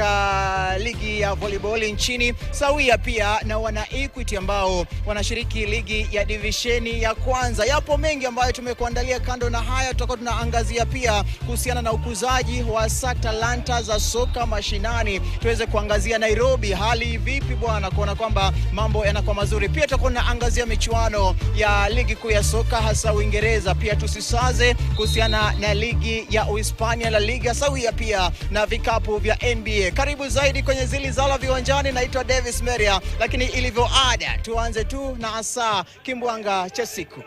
katika ligi ya volleyball nchini, sawia pia na wana Equity ambao wanashiriki ligi ya divisheni ya kwanza. Yapo mengi ambayo tumekuandalia. Kando na haya, tutakuwa tunaangazia pia kuhusiana na ukuzaji wa talanta za soka mashinani. Tuweze kuangazia Nairobi, hali vipi bwana, kuona kwamba mambo yanakuwa mazuri. Pia tutakuwa tunaangazia michuano ya ligi kuu ya soka hasa Uingereza. Pia tusisaze kuhusiana na ligi ya Uhispania La Liga, sawia pia na vikapu vya NBA. Karibu zaidi kwenye Zilizala Viwanjani. Naitwa Davis Meria, lakini ilivyo ada tuanze tu na asa kimbwanga cha siku.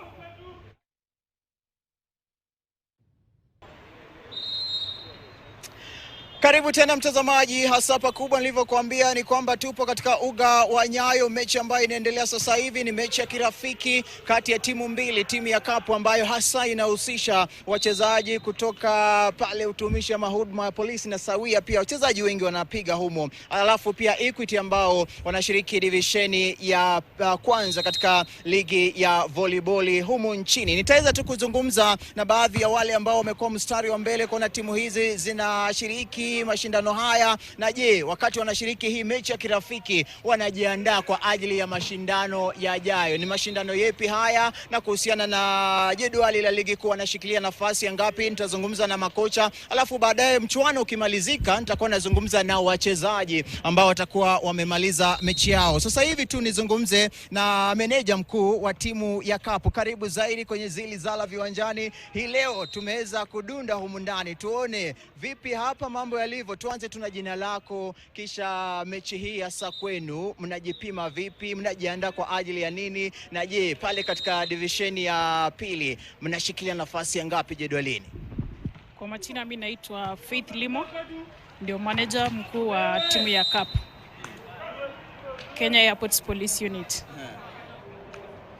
Karibu tena mtazamaji, hasa pakubwa nilivyokuambia ni kwamba tupo katika uga wa Nyayo. Mechi ambayo inaendelea sasa hivi ni mechi ya kirafiki kati ya timu mbili, timu ya Kapu ambayo hasa inahusisha wachezaji kutoka pale utumishi wa huduma ya polisi, na sawia pia wachezaji wengi wanapiga humo. Alafu pia Equity ambao wanashiriki divisheni ya kwanza katika ligi ya volleyball humu nchini. Nitaweza tu kuzungumza na baadhi ya wale ambao wamekuwa mstari wa mbele kuona timu hizi zinashiriki mashindano haya, na je, wakati wanashiriki hii mechi ya kirafiki wanajiandaa kwa ajili ya mashindano yajayo. Ni mashindano yepi haya, na kuhusiana na jedwali la ligi kuu wanashikilia nafasi ya ngapi, nitazungumza na makocha. Alafu baadaye mchuano ukimalizika nitakuwa nazungumza na wachezaji ambao watakuwa wamemaliza mechi yao. Sasa hivi tu nizungumze na meneja mkuu wa timu ya Kapu. Karibu zaidi kwenye Zilizala Viwanjani. Hii leo tumeweza kudunda humu ndani, tuone vipi hapa mambo yalivyo. Tuanze tuna jina lako, kisha mechi hii hasa kwenu mnajipima vipi, mnajiandaa kwa ajili ya nini, na je pale katika divisheni ya pili mnashikilia nafasi ya ngapi jedwalini? Kwa majina mimi naitwa Faith Limo, ndio manager mkuu wa timu ya Kapu Kenya Airports Police Unit.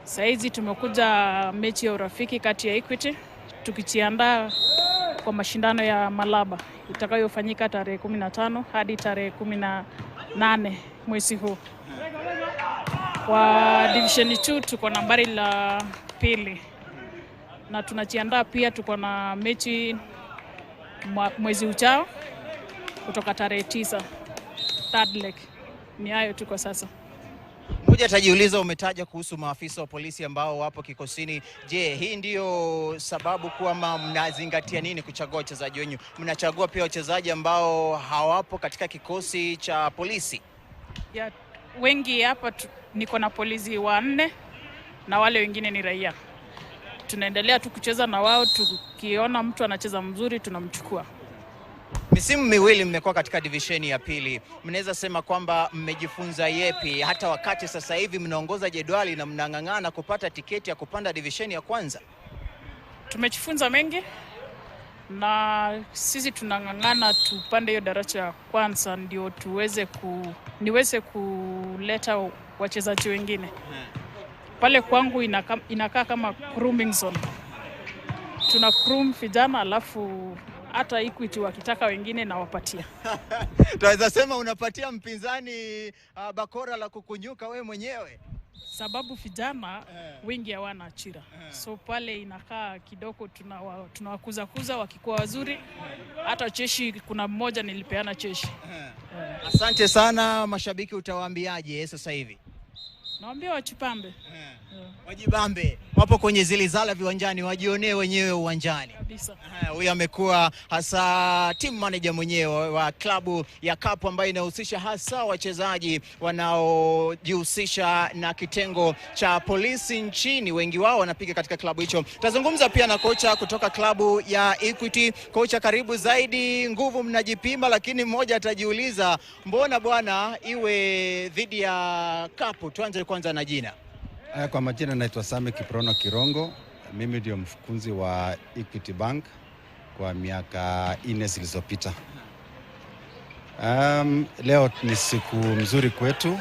Saizi tumekuja mechi ya urafiki kati ya Equity tukijiandaa kwa mashindano ya Malaba itakayofanyika tarehe 15 hadi tarehe 18 mwezi huu. Kwa division 2 tuko nambari la pili, na tunajiandaa pia, tuko na mechi mwezi ujao kutoka tarehe 9 third leg. Ni hayo tuko sasa. Mmoja atajiuliza, umetaja kuhusu maafisa wa polisi ambao wapo kikosini. Je, hii ndio sababu kwamba mnazingatia nini kuchagua wachezaji wenyu? Mnachagua pia wachezaji ambao hawapo katika kikosi cha polisi? Ya, wengi hapa niko na polisi 4 na wale wengine ni raia. Tunaendelea tu kucheza na wao, tukiona mtu anacheza mzuri tunamchukua. Misimu miwili mmekuwa katika divisheni ya pili. Mnaweza sema kwamba mmejifunza yepi, hata wakati sasa hivi mnaongoza jedwali na mnang'ang'ana kupata tiketi ya kupanda divisheni ya kwanza? Tumejifunza mengi, na sisi tunang'ang'ana tupande hiyo daraja ya kwanza ndio niweze kuleta wachezaji wengine. Pale kwangu inakaa kama grooming zone. Tuna groom vijana, alafu hata Equity wakitaka wengine na wapatia. Tunaweza sema unapatia mpinzani bakora la kukunyuka we mwenyewe, sababu vijana wengi hawana ajira. So pale inakaa kidogo tunawakuza wakikuwa wazuri. Hata cheshi, kuna mmoja nilipeana cheshi. Asante sana. Mashabiki utawaambiaje sasa hivi? Naambia wachipambe. Wajibambe. Wapo kwenye Zilizala Viwanjani, wajionee wenyewe uwanjani. Kabisa. Huyu amekuwa hasa team manager mwenyewe wa klabu ya Kapu ambayo inahusisha hasa wachezaji wanaojihusisha na kitengo cha polisi nchini. Wengi wao wanapiga katika klabu hicho. Tutazungumza pia na kocha kutoka klabu ya Equity. Kocha, karibu zaidi. Nguvu mnajipima, lakini mmoja atajiuliza mbona bwana iwe dhidi ya Kapu? Tuanze kwanza na jina. Kwa majina naitwa Sami Kiprono Kirongo. Mimi ndio mkufunzi wa Equity Bank kwa miaka 4 zilizopita. Leo ni siku mzuri kwetu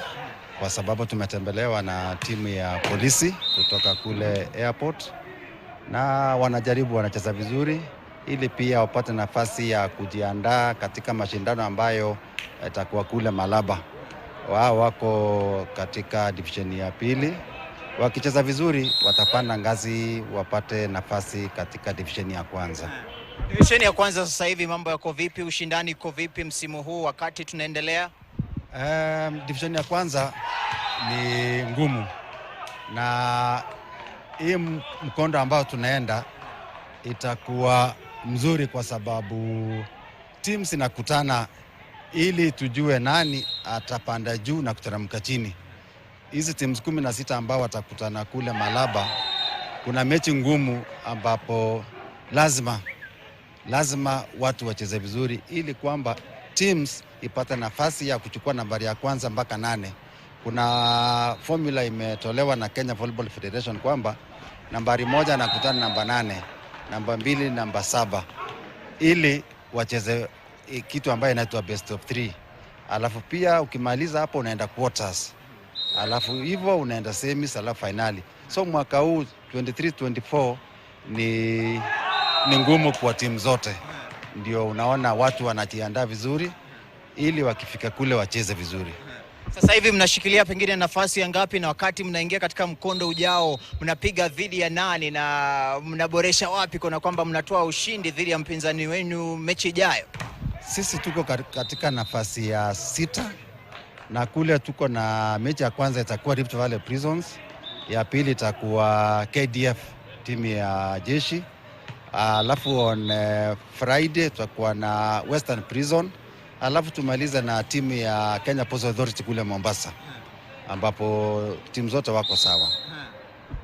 kwa sababu tumetembelewa na timu ya polisi kutoka kule airport, na wanacheza vizuri ili pia wapate nafasi ya kujiandaa katika mashindano ambayo yatakuwa kule Malaba. Wao wako katika division ya pili. Wakicheza vizuri watapanda ngazi wapate nafasi katika division ya kwanza. Divisheni ya kwanza sasa hivi mambo yako vipi? Ushindani uko vipi msimu huu wakati tunaendelea? Divisheni ya kwanza ni ngumu, na hii mkondo ambao tunaenda itakuwa mzuri kwa sababu teams zinakutana ili tujue nani atapanda juu na kuteremka chini. Hizi teams 16 ambao watakutana kule Malaba, kuna mechi ngumu ambapo lazima watu wacheze vizuri ili kwamba teams ipate nafasi ya kuchukua nambari ya kwanza mpaka 8. Kuna formula imetolewa na Kenya Volleyball Federation kwamba nambari 1 anakutana namba 8, namba 2 namba 7, ili wacheze kitu ambayo inaitwa best of 3. Alafu pia ukimaliza hapo unaenda quarters, alafu hivyo unaenda semis, alafu finali. So mwaka huu 23-24 ni ngumu kwa timu zote, ndio unaona watu wanajiandaa vizuri ili wakifika kule wacheze vizuri. Sasa hivi mnashikilia pengine nafasi ya ngapi, na wakati mnaingia katika mkondo ujao mnapiga dhidi ya nani na mnaboresha wapi kuna kwamba mnatoa ushindi dhidi ya mpinzani wenu mechi ijayo? Sisi tuko katika nafasi ya 6, na kule tuko na mechi ya kwanza itakuwa Rift Valley Prisons, ya pili itakuwa KDF timu ya jeshi, alafu on Friday tutakuwa na Western Prison, alafu tumaliza na timu ya Kenya Ports Authority kule Mombasa, ambapo timu zote wako sawa.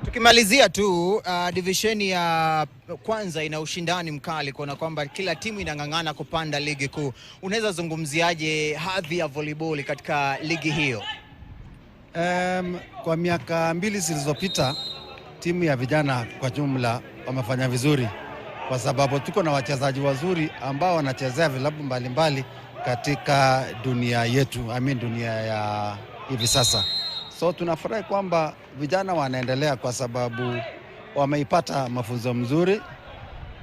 Tukimalizia tu divisheni ya kwanza ina ushindani mkali kuona kwamba kila timu inang'ang'ana kupanda ligi kuu. Unaweza zungumziaje hadhi ya volleyball katika ligi hiyo? Kwa miaka 2 zilizopita timu ya vijana kwa jumla wamefanya vizuri kwa sababu tuko na wachezaji wazuri ambao wanachezea vilabu mbalimbali katika dunia yetu, dunia ya hivi sasa. So tunafurahi kwamba vijana wanaendelea kwa sababu wameipata mafunzo mzuri,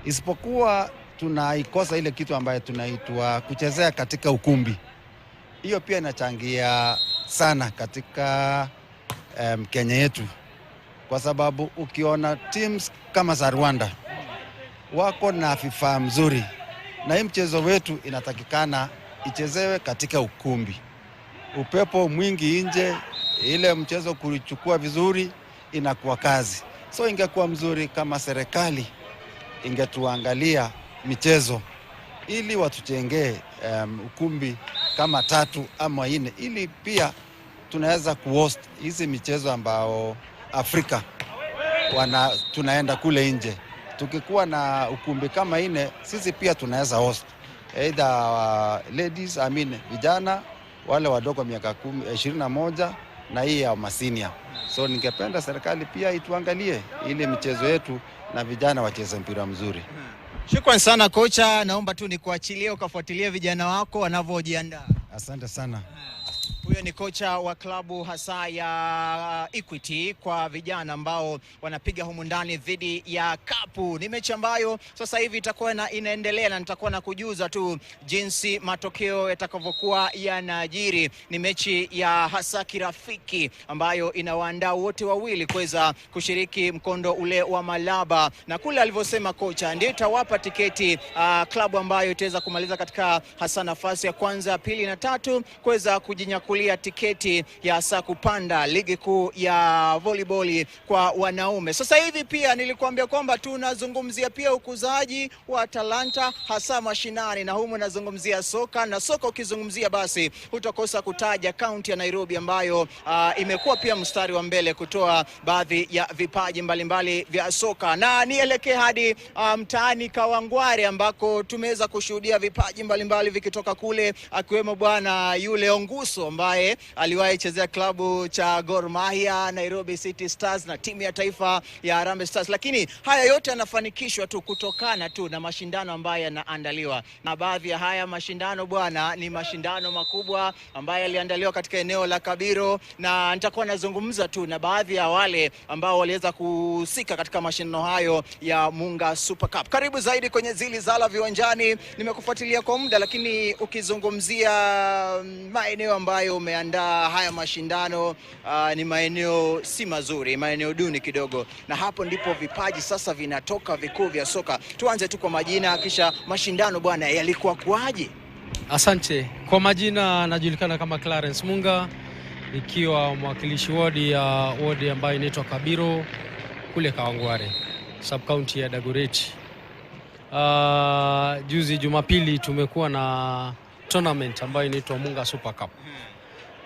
isipokuwa tunaikosa ile kitu ambayo tunaitwa kuchezea katika ukumbi. Hiyo pia inachangia sana katika Kenya yetu, kwa sababu ukiona teams kama za Rwanda wako na vifaa mzuri, na hii mchezo wetu inatakikana ichezewe katika ukumbi. Upepo mwingi nje, ile mchezo kulichukua vizuri inakuwa kazi. So ingekuwa mzuri kama serikali ingetuangalia michezo ili watujengee ukumbi kama 3 ama 4, ili pia tunaweza kuhost hizi michezo ambao Afrika tunaenda kule nje. Tukikuwa na ukumbi kama 4, sisi pia tunaweza host either ladies, vijana wale wadogo miaka 21 na hii ya masenior. So ningependa serikali pia ituangalie ile michezo yetu na vijana wacheze mpira mzuri. Shukrani sana kocha, naomba tu nikuachilie ukafuatilia vijana wako wanavyojiandaa. Asante sana. Huyo ni kocha wa klabu hasa ya Equity kwa vijana ambao wanapiga humu ndani dhidi ya Kapu. Ni mechi ambayo sasa hivi itakuwa inaendelea na nitakuwa na kujuza tu jinsi matokeo yatakavyokuwa yanajiri. Ni mechi ya hasa kirafiki ambayo inawaandaa wote wawili kuweza kushiriki mkondo ule wa Malaba, na kule alivyosema kocha ndio itawapa tiketi klabu ambayo itaweza kumaliza katika hasa nafasi ya kwanza, pili na 3 kuweza kujinyakulia tiketi ya hasa kupanda ligi kuu ya volleyball kwa wanaume. Sasa hivi pia nilikuambia kwamba tunazungumzia pia ukuzaji wa talanta hasa mashinani, na humu nazungumzia soka, na soka ukizungumzia basi utakosa kutaja kaunti ya Nairobi ambayo imekuwa pia mstari wa mbele kutoa baadhi ya vipaji mbalimbali vya soka. Na nielekee hadi mtaani Kawangware ambako tumeweza kushuhudia vipaji mbalimbali vikitoka kule, akiwemo bwana yule Onguso ambaye aliwahi chezea klabu cha Gor Mahia, Nairobi City Stars na timu ya taifa ya Harambee Stars. Lakini haya yote yanafanikishwa tu kutokana tu na mashindano ambayo yanaandaliwa. Na baadhi ya haya mashindano bwana ni mashindano makubwa ambayo yaliandaliwa katika eneo la Kabiro, na nitakuwa nazungumza tu na baadhi ya wale ambao waliweza kuhusika katika mashindano hayo ya Munga Super Cup. Karibu zaidi kwenye Zili Zala Viwanjani. Nimekufuatilia kwa muda, lakini ukizungumzia maeneo ambayo ambayo umeandaa haya mashindano ni maeneo si mazuri, maeneo duni kidogo, na hapo ndipo vipaji sasa vinatoka vikuu vya soka. Tuanze tu kwa majina, kisha mashindano bwana yalikuwa kwaje? Asante. Kwa majina najulikana kama Clarence Munga, ikiwa mwakilishi ward ambayo inaitwa Kabiro kule Kawangware, sub county ya Dagoretti. Juzi Jumapili tumekuwa na tournament ambayo inaitwa Munga Super Cup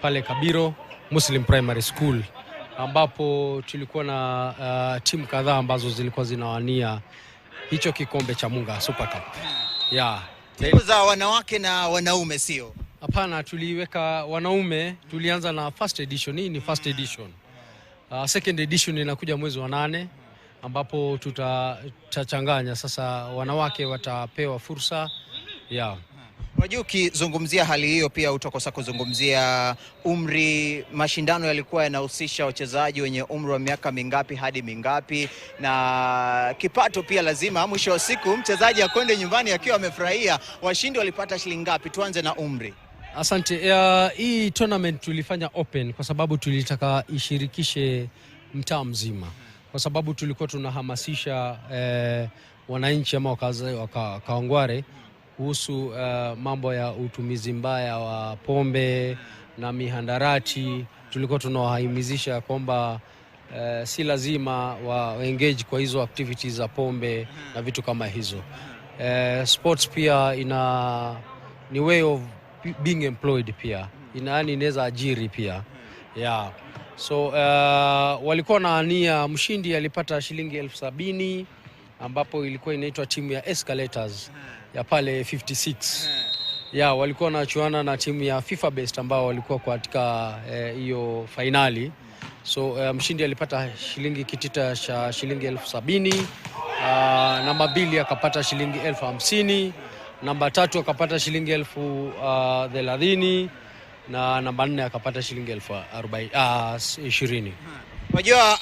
pale Kabiro Muslim Primary School, ambapo tulikuwa na timu kadhaa ambazo zilikuwa zinawania hicho kikombe cha Munga Super Cup. Timu za wanawake na wanaume sio? Hapana, tuliweka wanaume, tulianza na first edition. Hii ni first edition. Second edition inakuja mwezi wa 8, ambapo tutachanganya sasa, wanawake watapewa fursa. Wajua, ukizungumzia hali hiyo pia utakosa kuzungumzia umri. Mashindano yalikuwa yanahusisha wachezaji wenye umri wa miaka mingapi hadi mingapi, na kipato pia lazima mwisho wa siku mchezaji akwende nyumbani akiwa amefurahia. Washindi walipata shilingi ngapi? Tuanze na umri. Asante. Hii tournament tulifanya open kwa sababu tulitaka ishirikishe mtaa mzima, kwa sababu tulikuwa tunahamasisha wananchi ama wakazi wa Kawangware kuhusu mambo ya utumizi mbaya wa pombe na mihandarati. Tulikuwa tunawahimizisha kwamba si lazima wa engage kwa hizo activities za pombe na vitu kama hizo. Sports pia ni way of being employed pia. Yani inaweza ajiri pia. So walikuwa na nia, mshindi alipata shilingi 70,000, ambapo ilikuwa inaitwa timu ya Escalators ya pale 56. Walikuwa wanachuana na timu ya FIFA Best ambao walikuwa katika hiyo finali. So mshindi alipata kitita cha shilingi 70,000, namba 2 akapata shilingi 50,000, namba 3 akapata shilingi 30,000, na namba 4 akapata shilingi 20,000. Unajua,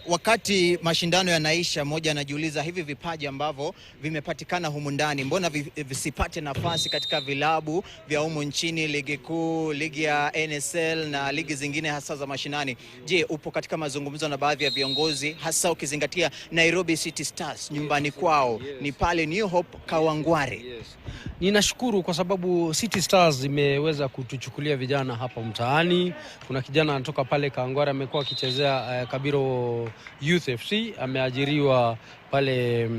wakati mashindano yanaisha, mmoja anajiuliza hivi vipaji ambavyo vimepatikana humu ndani, mbona visipate nafasi katika vilabu vya humu nchini, ligi kuu, ligi ya NSL na ligi zingine hasa za mashinani? Je, upo katika mazungumzo na baadhi ya viongozi, hasa ukizingatia Nairobi City Stars nyumbani kwao ni pale New Hope Kawangware? Ninashukuru kwa sababu City Stars imeweza kutuchukulia vijana hapa mtaani. Kuna kijana anatoka pale Kawangware amekuwa akichezea Kabiro Youth FC, ameajiriwa pale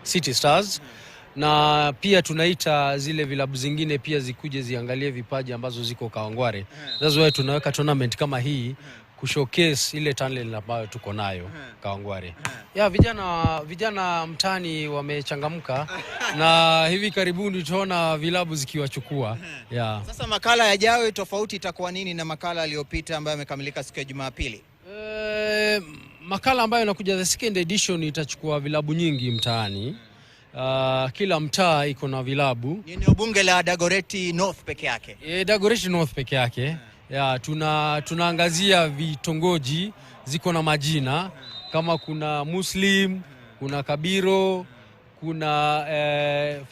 City Stars. Na pia tunaita zile vilabu zingine pia zikuje ziangalie vipaji ambazo ziko Kawangware. That's why tunaweka tournament kama hii kushowcase ile talent ambayo tuko nayo Kawangware. Vijana mtaani wamechangamka na hivi karibuni tutaona vilabu zikiwachukua. Sasa makala yajayo tofauti itakuwa nini na makala iliyopita ambayo yamekamilika siku ya Jumapili? Makala ambayo inakuja the second edition itachukua vilabu nyingi mtaani. Kila mtaa iko na vilabu. Ni bunge la Dagoretti North peke yake? Dagoretti North peke yake. Tunaangazia vitongoji ziko na majina, kama kuna Muslim, kuna Kabiro, kuna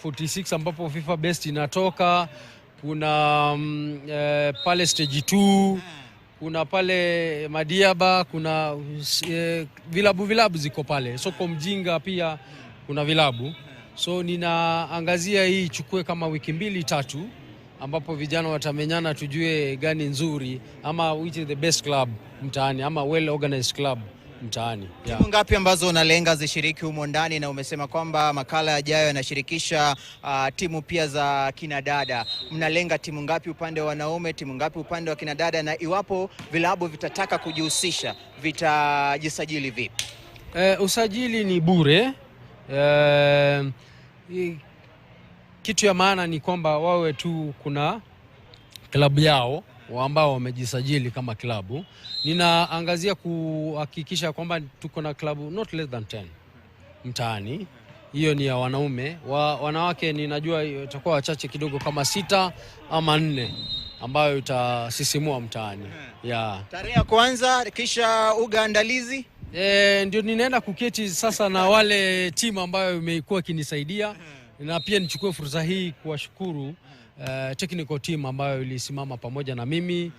46 ambapo FIFA Best inatoka, kuna pale stage 2, kuna pale Madiaba, kuna vilabu ziko pale. Soko Mjinga pia kuna vilabu. So ninaangazia hii ichukue kama wiki 2-3, ambapo vijana watamenyana, tujue gani nzuri ama which is the best club mtaani ama well organized club mtaani. Timu ngapi ambazo unalenga zishiriki humo ndani, na umesema kwamba makala yajayo yanashirikisha timu pia za kinadada? Mnalenga timu ngapi upande wa wanaume, timu ngapi upande wa kinadada, na iwapo vilabu vitataka kujihusisha vitajisajili vipi? Usajili ni bure. Kitu ya maana ni kwamba wawe tu kuna klabu yao ambao wamejisajili kama klabu. Ninaangazia kuhakikisha kwamba tuko na klabu not less than 10 mtaani. Hiyo ni ya wanaume. Wanawake ninajua itakuwa wachache kidogo, kama 6 ama 4 ambayo itasisimua mtaani. Tarehe ya kwanza kisha ugaandalizi. Ndio ninaenda kuketi sasa na wale timu ambayo imekuwa kinisaidia, na pia nichukue fursa hii kuwashukuru technical team ambayo ilisimama pamoja na mimi.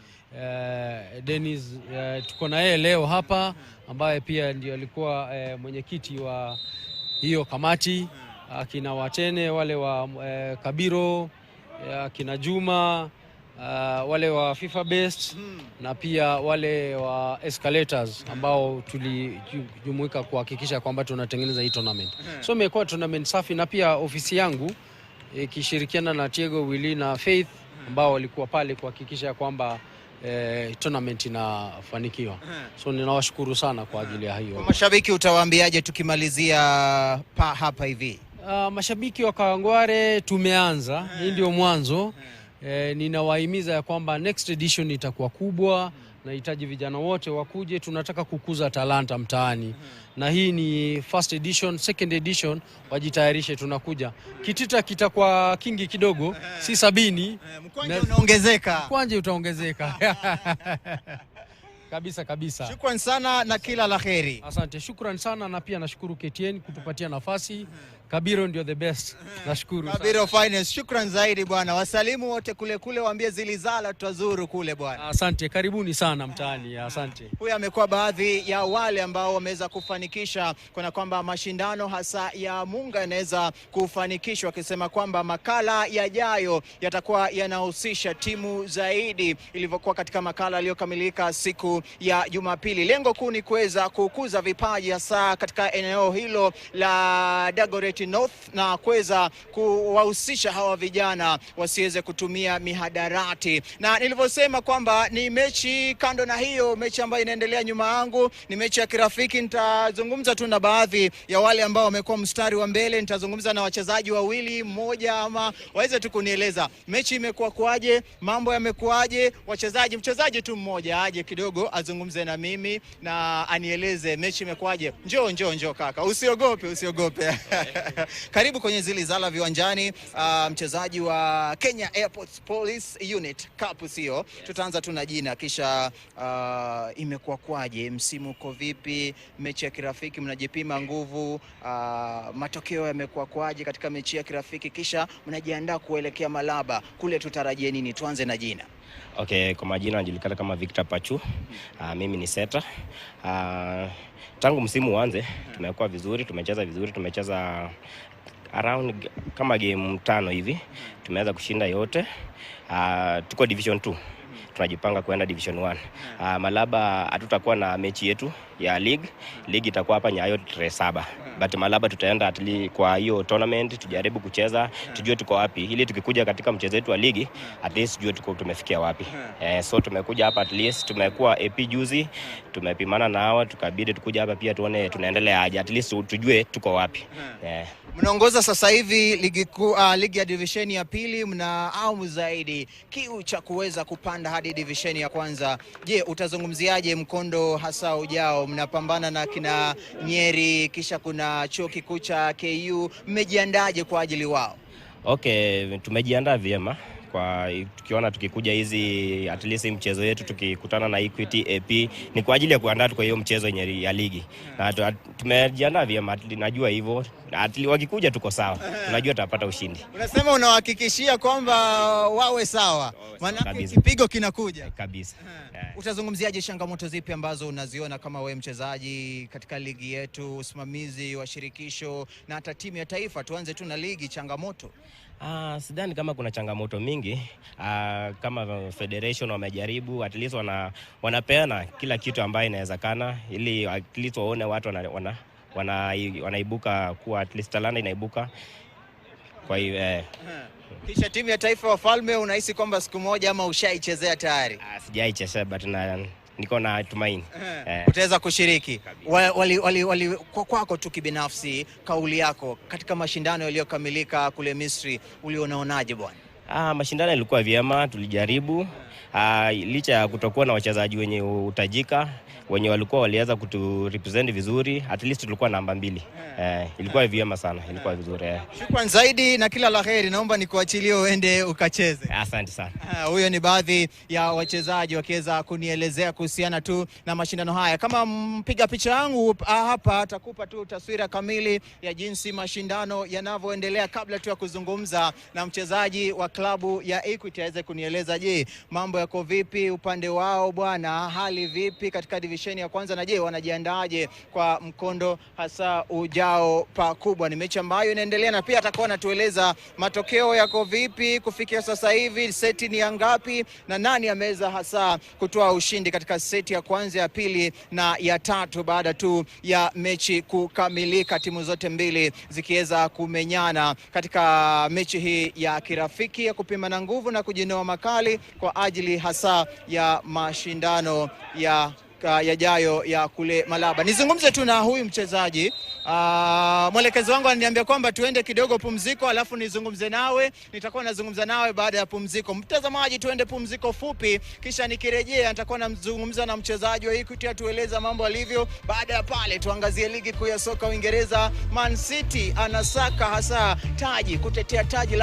Dennis tuko na yeye leo hapa, ambaye pia ndio alikuwa mwenyekiti wa hiyo kamati, akina Watene wale wa Kabiro, akina Juma, wale wa FIFA Best na pia wale wa Escalators ambao tulijumuika kuhakikisha kwamba tunatengeneza hii tournament. So imekuwa tournament safi, na pia ofisi yangu ikishirikiana na Tiago, Willy na Faith ambao walikuwa pale kuhakikisha kwamba tournament inafanikiwa. So ninawashukuru sana kwa ajili ya hiyo. Mashabiki utawaambiaje tukimalizia hapa hivi? Mashabiki wa Kawangware tumeanza, hii ndio mwanzo. Ninawahimiza ya kwamba next edition itakuwa kubwa, nahitaji vijana wote wakuje, tunataka kukuza talanta mtaani. Na hii ni first edition, second edition wajitayarishe, tunakuja. Kitita kitakuwa kingi kidogo, si 70. Mkwanje unaongezeka. Mkwanje utaongezeka. Kabisa. Shukran sana na kila laheri. Asante, shukran sana, na pia nashukuru KTN kutupatia nafasi. Kabiro ndio the best. Nashukuru. Kabiro Finance, shukran zaidi bwana. Wasalimu wote kule waambie Zilizala tutazuru kule bwana. Asante, karibuni sana mtaani. Asante. Huyu amekuwa baadhi ya wale ambao wameweza kufanikisha kuna kwamba mashindano hasa ya Munga yanaweza kufanikishwa, akisema kwamba makala yajayo yatakuwa yanahusisha timu zaidi ilivyokuwa katika makala aliyokamilika siku ya Jumapili. Lengo kuu ni kuweza kukuza vipaji hasa katika eneo hilo la Dagoretti North na kuweza kuwahusisha hawa vijana wasiweze kutumia mihadarati. Na nilivyosema kwamba ni mechi, kando na hiyo mechi ambayo inaendelea nyuma yangu ni mechi ya kirafiki. Nitazungumza tu na baadhi ya wale ambao wamekuwa mstari wa mbele. Nitazungumza na wachezaji wawili, mmoja ama waweze tu kunieleza mechi imekuwa kwaje, mambo yamekuaje. Mchezaji tu mmoja aje kidogo azungumze na mimi na anieleze mechi imekuaje. Njoo kaka, usiogope. Karibu kwenye Zilizala viwanjani. Mchezaji wa Kenya Airports Police Unit Cup sio. Tutaanza tu na jina kisha imekuwa kwaje, msimu uko vipi, mechi ya kirafiki mnajipima nguvu, matokeo yamekuwa kwaje katika mechi ya kirafiki, kisha mnajiandaa kuelekea Malaba kule, tutarajie nini? Tuanze na jina. Okay, kwa majina najulikana kama Victor Pachu. Mimi ni setter. Tangu msimu uanze tumekuwa vizuri, tumecheza around kama game 5 hivi. Tumeweza kushinda yote. Tuko division 2. Tunajipanga kuenda division 1. Malaba hatutakuwa na mechi yetu ya league itakuwa hapa Nyayo tarehe 7. But Malaba tutaenda kwa hiyo tournament, tujaribu kucheza, tujue tuko wapi, ili tukikuja katika mchezo wetu wa ligi at least tujue tumefikia wapi. So tumekuja hapa, at least tumekuwa AP juzi, tumepimana na hawa, tukabidi tukuja hapa pia tuone tunaendelea aje, at least tujue tuko wapi. Mnaongoza sasa hivi ligi ya division ya pili, mna aumu zaidi kiu cha kuweza kupanda hadi division ya kwanza. Je, utazungumziaje mkondo hasa ujao? Mnapambana na kina Nyeri, kisha kuna chuo kikuu cha KU, mmejiandaje kwa ajili wao? Okay, tumejiandaa vyema tukiona tukikuja hizi at least mchezo yetu tukikutana na Equity AP ni kwa ajili ya kuandaa kwa hiyo mchezo ya ligi. Na tumejiandaa vyema, najua hivyo wakikuja tuko sawa, tunajua tutapata ushindi. Unasema unahakikishia kwamba wawe sawa, maana kipigo kinakuja kabisa. Utazungumziaje changamoto zipi ambazo unaziona kama wewe mchezaji katika ligi yetu, usimamizi wa shirikisho na hata timu ya taifa? Tuanze tu na ligi, changamoto. Sidhani kama kuna changamoto mingi. Kama federation wamejaribu, at least wanapeana kila kitu ambayo inawezekana, ili at least waone watu wanaibuka kuwa at least talanta inaibuka. Kwa hiyo kisha timu ya taifa Wafalme, unahisi kwamba siku moja ama ushaichezea tayari? Sijaichezea, but niko na tumaini. Utaweza kushiriki. Kwako tu kibinafsi, kauli yako katika mashindano yaliyokamilika kule Misri, ulionaonaje bwana? Mashindano yalikuwa vyema, tulijaribu. Licha ya kutokuwa na wachezaji wenye utajika, wenye waliweza kuturepresent vizuri, at least tulikuwa namba 2. Ilikuwa vyema sana, ilikuwa vizuri. Shukrani zaidi na kila laheri. Naomba nikuachilie uende ukacheze. Asante sana. Huyo ni baadhi ya wachezaji wakiweza kunielezea kuhusiana tu na mashindano haya. Kama mpiga picha yangu hapa atakupa tu taswira kamili ya jinsi mashindano yanavyoendelea, kabla tu ya kuzungumza na mchezaji wa klabu ya Equity aweze kunieleza, je, mambo yako vipi upande wao bwana, hali vipi katika divisheni ya kwanza, na je wanajiandaaje kwa mkondo hasa ujao pakubwa. Ni mechi ambayo inaendelea, na pia atakuwa anatueleza matokeo yako vipi kufikia sasa hivi, seti ni ya ngapi na nani ameweza hasa kutoa ushindi katika seti ya kwanza, ya pili na ya tatu, baada tu ya mechi kukamilika, timu zote mbili zikiweza kumenyana katika mechi hii ya kirafiki ya kupimana nguvu na kujinoa makali kwa ajili hasa ya mashindano yajayo ya kule Malaba. Nizungumze tu na huyu mchezaji. Mwelekezi wangu ananiambia kwamba tuende kidogo pumziko, alafu nizungumze nawe. Nitakuwa nazungumza nawe baada ya pumziko. Mtazamaji, tuende pumziko fupi, kisha nikirejea nitakuwa nazungumza na mchezaji wa Equity atueleza mambo alivyo. Baada ya pale tuangazie ligi kuu ya soka Uingereza. Man City anasaka hasa taji, kutetea taji la